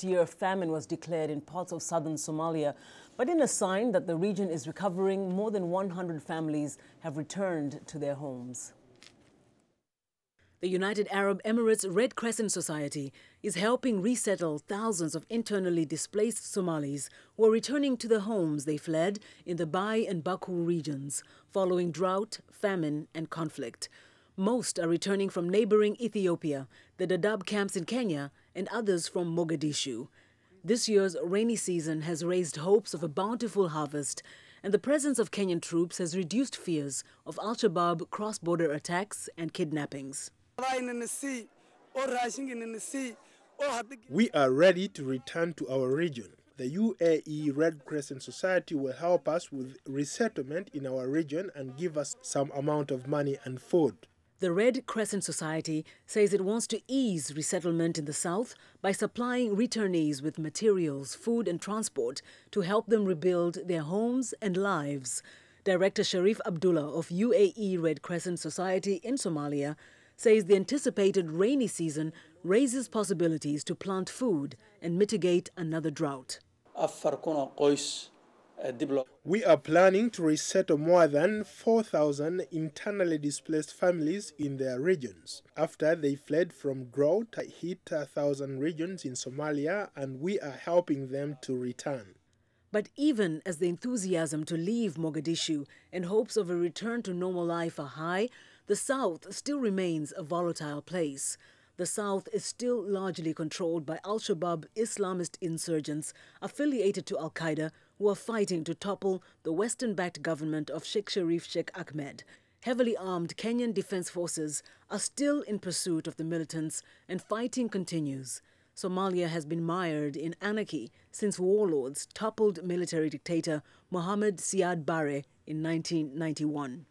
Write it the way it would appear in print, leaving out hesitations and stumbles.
last year, famine was declared in parts of southern Somalia. But in a sign that the region is recovering, more than 100 families have returned to their homes. The United Arab Emirates Red Crescent Society is helping resettle thousands of internally displaced Somalis who are returning to the homes they fled in the Bai and Baku regions following drought, famine and conflict. Most are returning from neighboring Ethiopia, the Dadaab camps in Kenya, and others from Mogadishu. This year's rainy season has raised hopes of a bountiful harvest, and the presence of Kenyan troops has reduced fears of Al-Shabaab cross-border attacks and kidnappings. We are ready to return to our region. The UAE Red Crescent Society will help us with resettlement in our region and give us some amount of money and food. The Red Crescent Society says it wants to ease resettlement in the south by supplying returnees with materials, food and transport to help them rebuild their homes and lives. Director Sharif Abdullah of UAE Red Crescent Society in Somalia says the anticipated rainy season raises possibilities to plant food and mitigate another drought. We are planning to resettle more than 4,000 internally displaced families in their regions after they fled from drought that hit 1,000 regions in Somalia, and we are helping them to return. But even as the enthusiasm to leave Mogadishu and hopes of a return to normal life are high, the south still remains a volatile place. The south is still largely controlled by Al-Shabaab Islamist insurgents affiliated to Al-Qaeda who are fighting to topple the Western-backed government of Sheikh Sharif Sheikh Ahmed. Heavily armed Kenyan defense forces are still in pursuit of the militants, and fighting continues. Somalia has been mired in anarchy since warlords toppled military dictator Mohammed Siad Barre in 1991.